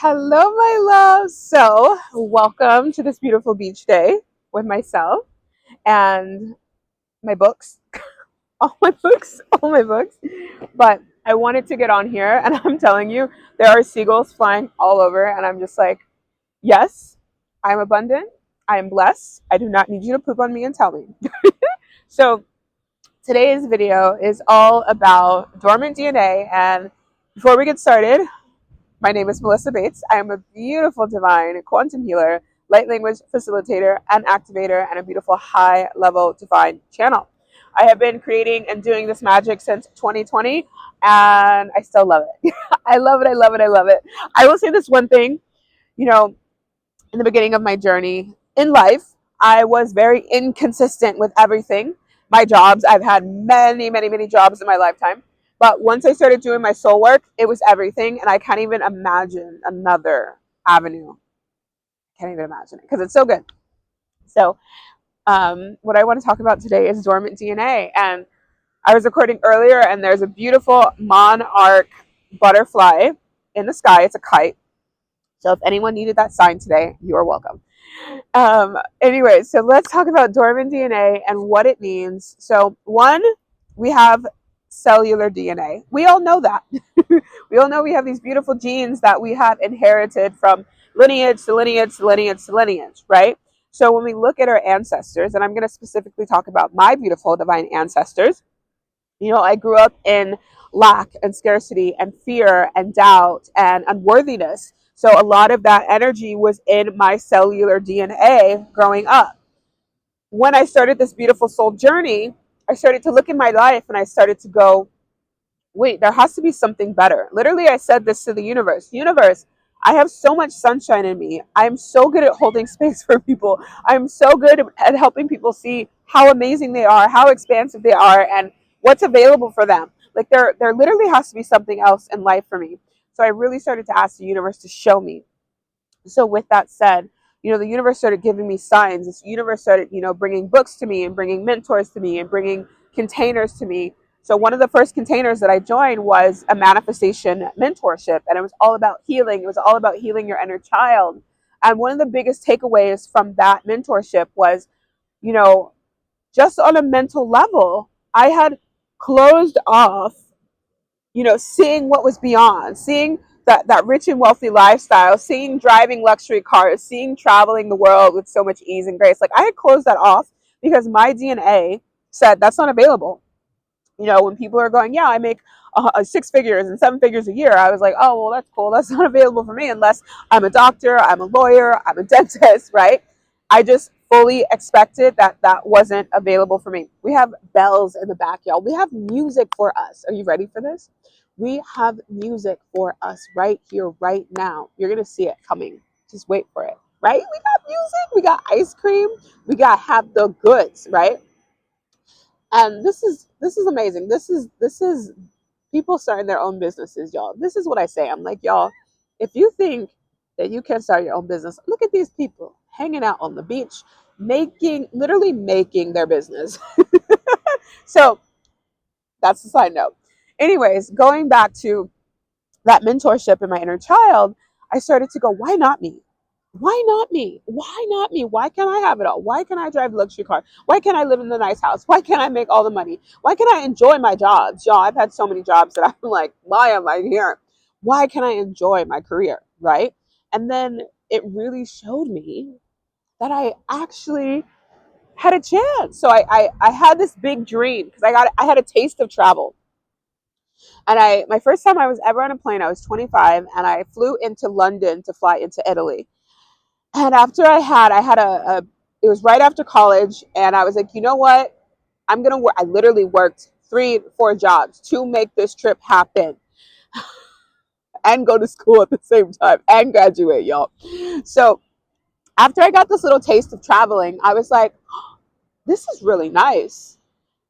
Hello, my love. So, welcome to this beautiful beach day with myself and my books, all my books. But I wanted to get on here, and I'm telling you, there are seagulls flying all over, and I'm just like, yes, I'm abundant. I am blessed. I do not need you to poop on me and tell me. So, today's video is all about dormant DNA. And before we get started, my name is Melissa Bates. I am a beautiful divine quantum healer, light language facilitator and activator, and a beautiful high level divine channel. I have been creating and doing this magic since 2020, and I still love it. I love it. I love it. I love it. I will say this one thing, you know, in the beginning of my journey in life, I was very inconsistent with everything. My jobs, I've had many, many, many jobs in my lifetime. But once I started doing my soul work, it was everything. And I can't even imagine another avenue. Can't even imagine it because it's so good. So, what I want to talk about today is dormant DNA. And I was recording earlier, and there's a beautiful monarch butterfly in the sky. It's a kite. So, if anyone needed that sign today, you are welcome. Anyway, so let's talk about dormant DNA and what it means. So, one, we have cellular DNA. We all know that. We all know we have these beautiful genes that we have inherited from lineage to lineage to lineage to lineage, right? So, when we look at our ancestors, and I'm going to specifically talk about my beautiful divine ancestors, I grew up in lack and scarcity and fear and doubt and unworthiness. So a lot of that energy was in my cellular DNA growing up. When I started this beautiful soul journey, I started to look in my life and I started to go, wait, there has to be something better. Literally, I said this to the universe. Universe, I have so much sunshine in me. I'm so good at holding space for people. I'm so good at helping people see how amazing they are, how expansive they are, and what's available for them. Like there literally has to be something else in life for me. So I really started to ask the universe to show me. So with that said, the universe started giving me signs. This universe started, bringing books to me and bringing mentors to me and bringing containers to me. So one of the first containers that I joined was a manifestation mentorship, and it was all about healing. It was all about healing your inner child. And one of the biggest takeaways from that mentorship was, you know, just on a mental level, I had closed off, seeing what was beyond, seeing that rich and wealthy lifestyle, seeing driving luxury cars, seeing traveling the world with so much ease and grace. Like I had closed that off because my DNA said that's not available. When people are going, yeah, I make six figures and seven figures a year, I was like, oh, well, that's cool. That's not available for me unless I'm a doctor, I'm a lawyer, I'm a dentist, right? I just fully expected that that wasn't available for me. We have bells in the back, y'all. We have music for us. Are you ready for this? We have music for us right here, right now. You're going to see it coming. Just wait for it, right? We got music, we got ice cream, we got have the goods, right? And this is amazing. This is people starting their own businesses, y'all. This is what I say. I'm like, y'all, if you think that you can start your own business, look at these people hanging out on the beach, literally making their business. So that's the side note. Anyways, going back to that mentorship in my inner child, I started to go, why not me? Why not me? Why not me? Why can't I have it all? Why can't I drive a luxury car? Why can't I live in the nice house? Why can't I make all the money? Why can't I enjoy my jobs? Y'all, I've had so many jobs that I'm like, why am I here? Why can I enjoy my career? Right? And then it really showed me that I actually had a chance. So I had this big dream because I had a taste of travel. And my first time I was ever on a plane, I was 25, and I flew into London to fly into Italy. And after I had it was right after college, and I was like, you know what? I'm gonna work. I literally worked 3, 4 jobs to make this trip happen, and go to school at the same time and graduate, y'all. So after I got this little taste of traveling, I was like, this is really nice.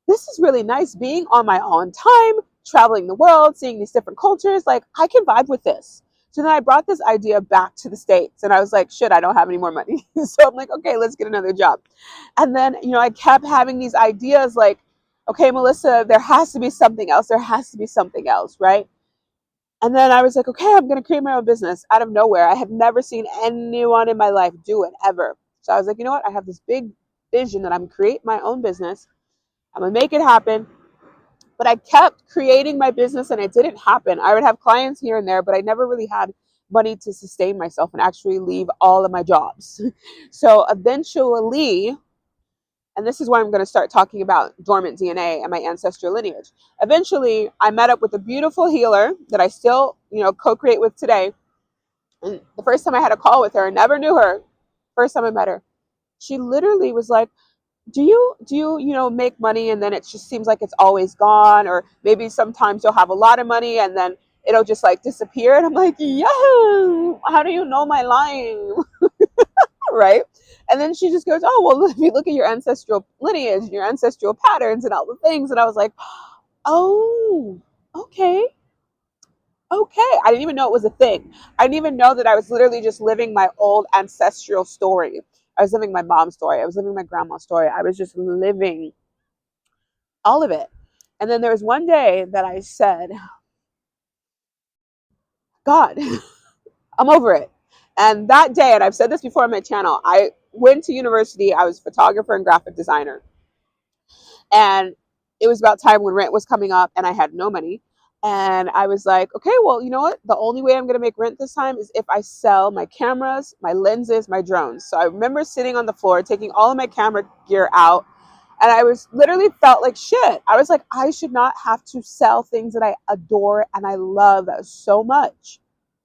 This is really nice being on my own time, traveling the world, seeing these different cultures. Like, I can vibe with this. So then I brought this idea back to the States, and I was like, shit, I don't have any more money. So I'm like, okay, let's get another job. And then, I kept having these ideas like, okay, Melissa, there has to be something else. There has to be something else, right? And then I was like, okay, I'm going to create my own business out of nowhere. I had never seen anyone in my life do it ever. So I was like, you know what? I have this big vision that I'm create my own business. I'm going to make it happen. But I kept creating my business and it didn't happen. I would have clients here and there, but I never really had money to sustain myself and actually leave all of my jobs. So eventually, and this is why I'm going to start talking about dormant DNA and my ancestral lineage. Eventually, I met up with a beautiful healer that I still, co-create with today. And the first time I had a call with her, I never knew her. First time I met her, she literally was like, do you make money and then it just seems like it's always gone, or maybe sometimes you'll have a lot of money and then it'll just like disappear? And I'm like, yeah, how do you know my line? Right? And then she just goes, oh, well, if you look at your ancestral lineage, your ancestral patterns and all the things. And I was like, oh, okay. Okay. I didn't even know it was a thing. I didn't even know that I was literally just living my old ancestral story. I was living my mom's story. I was living my grandma's story. I was just living all of it. And then there was one day that I said, God, I'm over it. And that day, and I've said this before on my channel, I went to university. I was a photographer and graphic designer. And it was about time when rent was coming up and I had no money. And I was like, okay, well, you know what? The only way I'm going to make rent this time is if I sell my cameras, my lenses, my drones. So I remember sitting on the floor, taking all of my camera gear out. And I was literally felt like shit. I was like, I should not have to sell things that I adore and I love so much.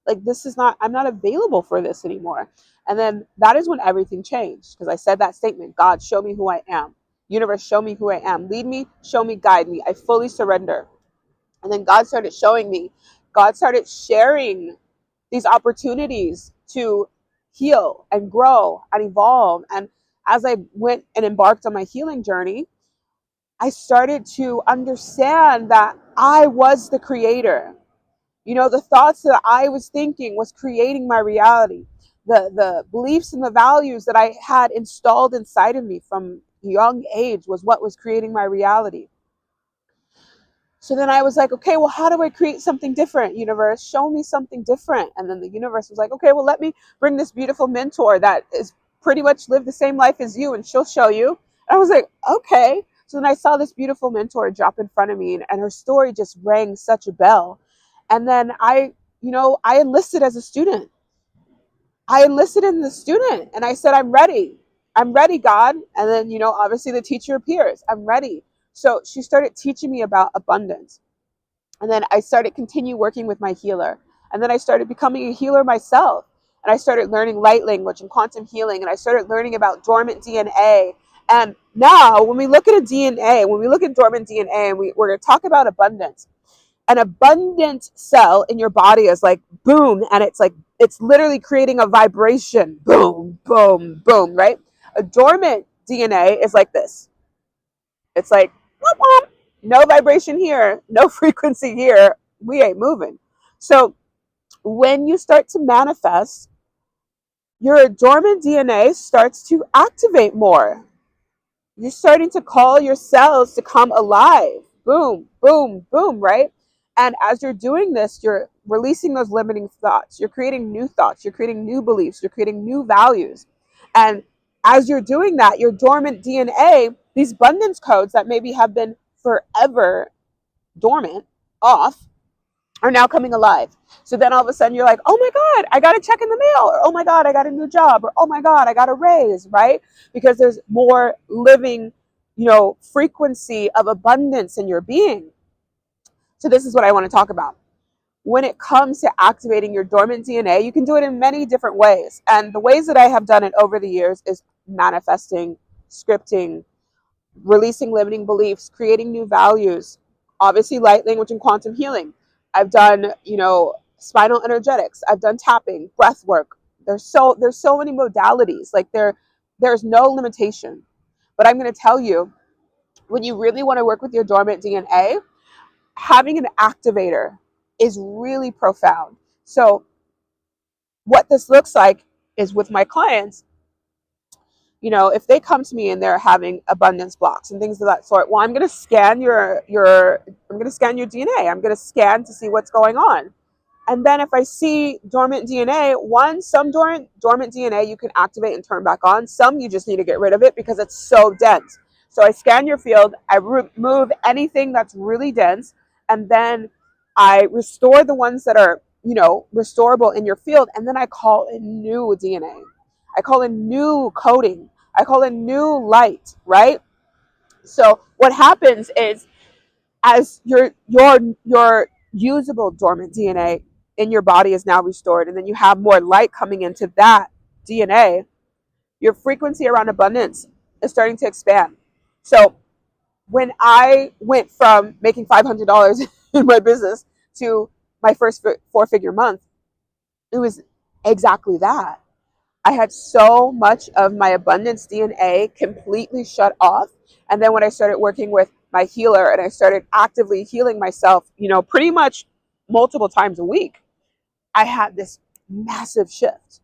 Like, this is not, I'm not available for this anymore. And then that is when everything changed, because I said that statement: God, show me who I am. Universe, show me who I am. Lead me, show me, guide me. I fully surrender. And then God started showing me. God started sharing these opportunities to heal and grow and evolve. And as I went and embarked on my healing journey, I started to understand that I was the creator. The thoughts that I was thinking was creating my reality. The beliefs and the values that I had installed inside of me from a young age was what was creating my reality. So then I was like, okay, well, how do I create something different? Universe, show me something different. And then the universe was like, okay, well, let me bring this beautiful mentor that is pretty much lived the same life as you, and she'll show you. And I was like, okay. So then I saw this beautiful mentor drop in front of me, and her story just rang such a bell. And then I enlisted as a student. I enlisted in the student and I said, I'm ready. I'm ready, God. And then, obviously the teacher appears. I'm ready. So she started teaching me about abundance. And then I started continue working with my healer. And then I started becoming a healer myself. And I started learning light language and quantum healing. And I started learning about dormant DNA. And now when we look at when we look at dormant DNA, and we're going to talk about abundance. An abundant cell in your body is like boom, and it's literally creating a vibration. Boom, boom, boom, right? A dormant DNA is like this. It's like whoop, whoop. No vibration here, no frequency here. We ain't moving. So when you start to manifest, your dormant DNA starts to activate more. You're starting to call your cells to come alive. Boom, boom, boom, right? And as you're doing this, you're releasing those limiting thoughts. You're creating new thoughts. You're creating new beliefs. You're creating new values. And as you're doing that, your dormant DNA, these abundance codes that maybe have been forever dormant, off, are now coming alive. So then all of a sudden you're like, oh my God, I got a check in the mail, or oh my God, I got a new job, or oh my God, I got a raise, right? Because there's more living, frequency of abundance in your being. So this is what I want to talk about. When it comes to activating your dormant DNA, you can do it in many different ways. And the ways that I have done it over the years is manifesting, scripting, releasing limiting beliefs, creating new values, obviously light language and quantum healing. I've done, spinal energetics. I've done tapping, breath work. There's so many modalities. Like there's no limitation. But I'm going to tell you, when you really want to work with your dormant DNA, having an activator is really profound. So what this looks like is with my clients, if they come to me and they're having abundance blocks and things of that sort, well, I'm going to scan your DNA. I'm going to scan to see what's going on. And then if I see dormant DNA, some dormant DNA you can activate and turn back on. Some you just need to get rid of it because it's so dense. So I scan your field, I remove anything that's really dense, and then I restore the ones that are, restorable in your field, and then I call in new DNA. I call in new coding. I call in new light, right? So what happens is, as your usable dormant DNA in your body is now restored, and then you have more light coming into that DNA, your frequency around abundance is starting to expand. So when I went from making $500 in my business to my first 4-figure month, it was exactly that. I had so much of my abundance DNA completely shut off. And then when I started working with my healer and I started actively healing myself, pretty much multiple times a week, I had this massive shift.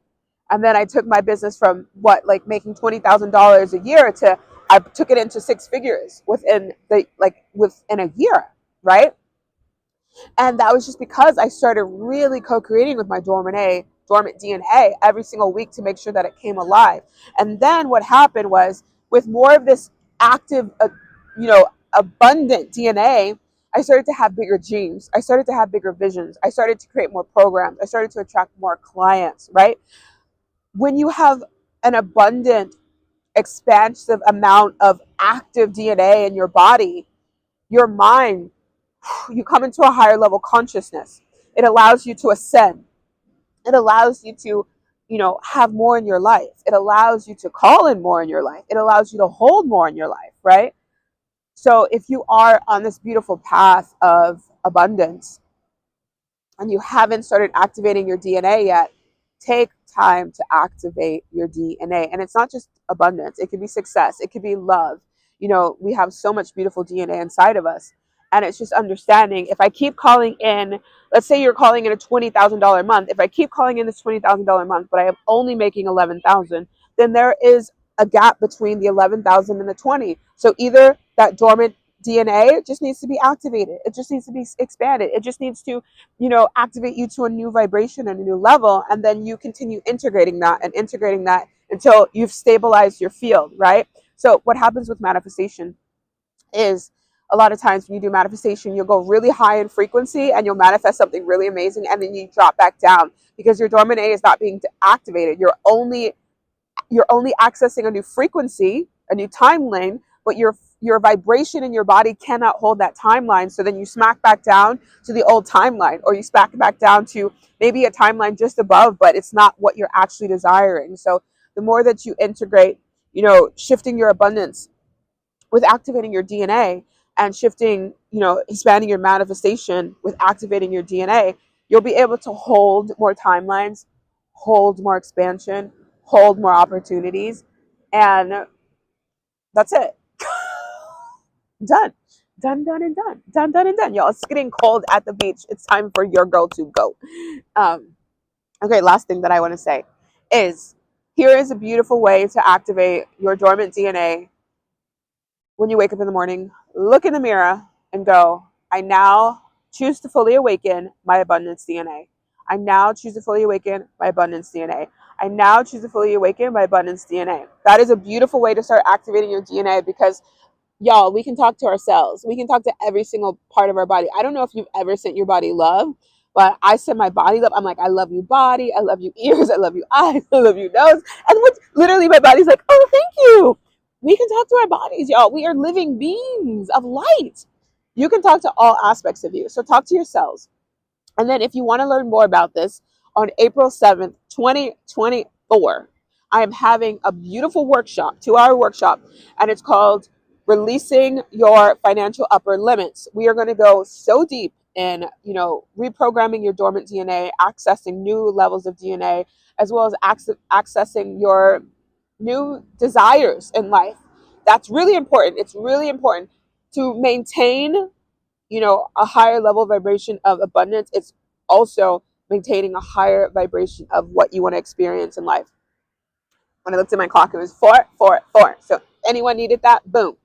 And then I took my business from making $20,000 a year to I took it into 6 figures within a year, right? And that was just because I started really co-creating with my dormant DNA every single week to make sure that it came alive. And then what happened was, with more of this active, abundant DNA, I started to have bigger dreams. I started to have bigger visions. I started to create more programs. I started to attract more clients, right? When you have an abundant, expansive amount of active DNA in your body, your mind, you come into a higher level consciousness. It allows you to ascend. It allows you to, have more in your life. It allows you to call in more in your life. It allows you to hold more in your life, right? So if you are on this beautiful path of abundance and you haven't started activating your DNA yet, take time to activate your DNA. And it's not just abundance, it could be success, it could be love. We have so much beautiful DNA inside of us. And it's just understanding, if I keep calling in, let's say you're calling in a $20,000 month. If I keep calling in this $20,000 month, but I am only making 11,000, then there is a gap between the 11,000 and the 20. So either that dormant DNA just needs to be activated. It just needs to be expanded. It just needs to, activate you to a new vibration and a new level. And then you continue integrating that until you've stabilized your field, right? So what happens with manifestation is, a lot of times when you do manifestation, you'll go really high in frequency and you'll manifest something really amazing, and then you drop back down because your dormant A is not being activated. You're only accessing a new frequency, a new timeline, but your vibration in your body cannot hold that timeline. So then you smack back down to the old timeline, or you smack back down to maybe a timeline just above, but it's not what you're actually desiring. So the more that you integrate, shifting your abundance with activating your DNA, and shifting, expanding your manifestation with activating your DNA, you'll be able to hold more timelines, hold more expansion, hold more opportunities. And that's it. Done. Done, done, and done. Done, done, and done. Y'all, it's getting cold at the beach. It's time for your girl to go. Okay, last thing that I want to say is, here is a beautiful way to activate your dormant DNA. When you wake up in the morning, look in the mirror and go, I now choose to fully awaken my abundance DNA. I now choose to fully awaken my abundance DNA. I now choose to fully awaken my abundance DNA. That is a beautiful way to start activating your DNA, because y'all, we can talk to ourselves. We can talk to every single part of our body. I don't know if you've ever sent your body love, but I send my body love. I'm like, I love you, body. I love you, ears. I love you, eyes. I love you, nose. And literally my body's like, oh, thank you. We can talk to our bodies, y'all. We are living beings of light. You can talk to all aspects of you. So talk to yourselves. And then if you want to learn more about this, on April 7th, 2024, I am having a beautiful workshop, 2-hour workshop, and it's called Releasing Your Financial Upper Limits. We are going to go so deep in, reprogramming your dormant DNA, accessing new levels of DNA, as well as accessing your new desires in life. That's really important. It's really important to maintain, a higher level vibration of abundance. It's also maintaining a higher vibration of what you want to experience in life. When I looked at my clock, it was 4:44. So anyone needed that? Boom.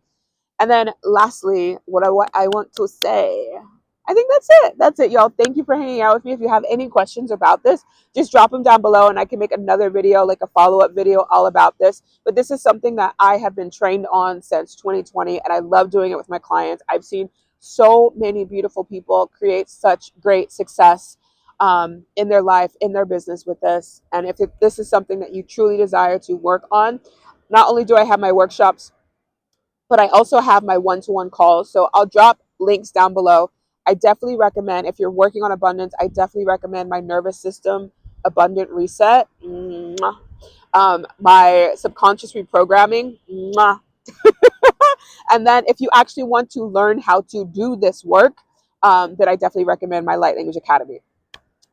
And then lastly, what I want to say, I think that's it. That's it, y'all. Thank you for hanging out with me. If you have any questions about this, just drop them down below and I can make another video, like a follow-up video all about this. But this is something that I have been trained on since 2020 and I love doing it with my clients. I've seen so many beautiful people create such great success in their life, in their business with this. And if this is something that you truly desire to work on, not only do I have my workshops, but I also have my one-to-one calls. So I'll drop links down below. I definitely recommend, if you're working on abundance, I definitely recommend my nervous system abundant reset. My subconscious reprogramming. And then if you actually want to learn how to do this work, then I definitely recommend my Light Language Academy.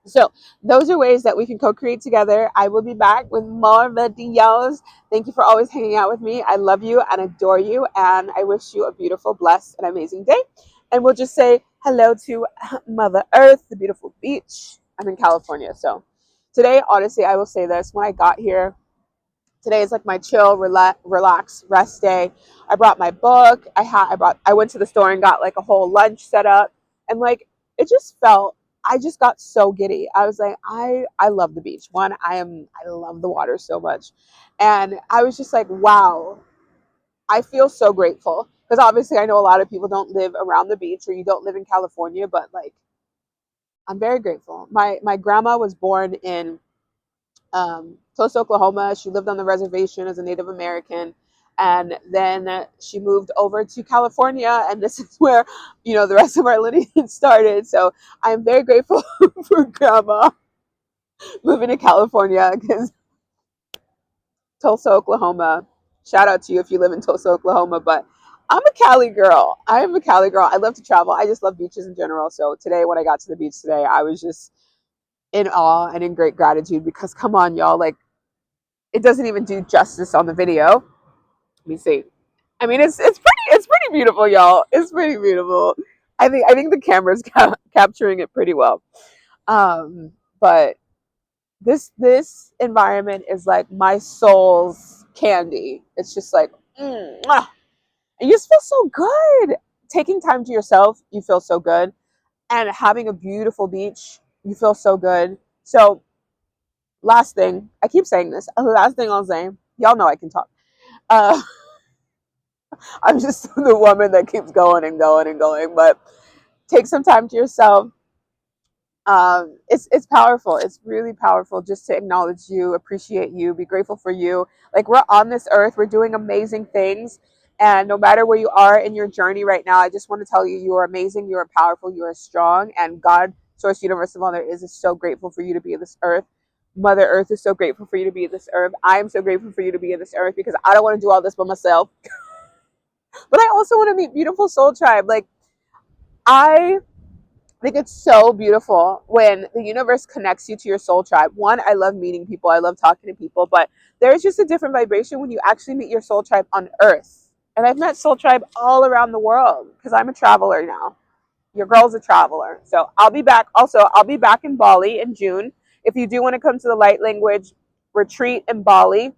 So those are ways that we can co-create together. I will be back with more videos. Thank you for always hanging out with me. I love you and adore you. And I wish you a beautiful, blessed, and amazing day. And we'll just say hello to Mother Earth, the beautiful beach. I'm in California. So today, honestly, I will say this. When I got here, today is like my chill, relax, rest day. I brought my book. I went to the store and got like a whole lunch set up. And like, it just felt, I just got so giddy. I was like, I love the beach. One, I love the water so much. And I was just like, wow, I feel so grateful. Because obviously I know a lot of people don't live around the beach or you don't live in California, but like, I'm very grateful. My grandma was born in Tulsa, Oklahoma. She lived on the reservation as a Native American. And then she moved over to California. And this is where, the rest of our lineage started. So I'm very grateful for grandma moving to California because Tulsa, Oklahoma, shout out to you if you live in Tulsa, Oklahoma. But I'm a Cali girl. I am a Cali girl. I love to travel. I just love beaches in general. So today, when I got to the beach today, I was just in awe and in great gratitude because come on, y'all, like, it doesn't even do justice on the video. Let me see. I mean, it's pretty beautiful, y'all. It's pretty beautiful. I think the camera's capturing it pretty well. But this environment is like my soul's candy. It's just like, and you just feel so good. Taking time to yourself, you feel so good, and having a beautiful beach, you feel so good. So last thing, I keep saying this. Last thing I'll say, y'all know I can talk. Uh, I'm just the woman that keeps going and going and going. But take some time to yourself. It's powerful. It's really powerful just to acknowledge you, appreciate you, be grateful for you. Like, we're on this earth, we're doing amazing things. And no matter where you are in your journey right now, I just want to tell you, you are amazing, you are powerful, you are strong. And God, Source, Universe, and all there is so grateful for you to be in this earth. Mother Earth is so grateful for you to be in this earth. I am so grateful for you to be in this earth because I don't want to do all this by myself. But I also want to meet beautiful soul tribe. Like, I think it's so beautiful when the universe connects you to your soul tribe. One, I love meeting people. I love talking to people. But there's just a different vibration when you actually meet your soul tribe on earth. And I've met soul tribe all around the world because I'm a traveler now. Your girl's a traveler. So I'll be back. Also, I'll be back in Bali in June. If you do want to come to the Light Language retreat in Bali,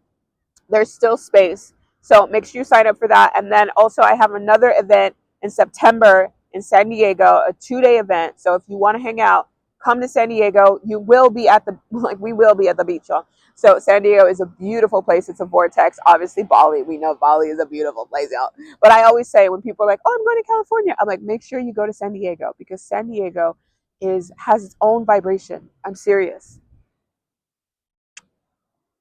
there's still space. So make sure you sign up for that. And then also I have another event in September in San Diego, a 2-day event. So if you want to hang out, come to San Diego. You will be at the, we will be at the beach, y'all. So San Diego is a beautiful place. It's a vortex. Obviously Bali, we know Bali is a beautiful place, y'all. But I always say when people are like, oh, I'm going to California, I'm like, make sure you go to San Diego because San Diego has its own vibration. I'm serious.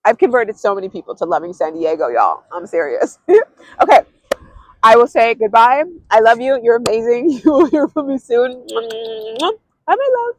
I've converted so many people to loving San Diego, y'all. I'm serious. Okay. I will say goodbye. I love you. You're amazing. You will hear from me soon. Bye, my love.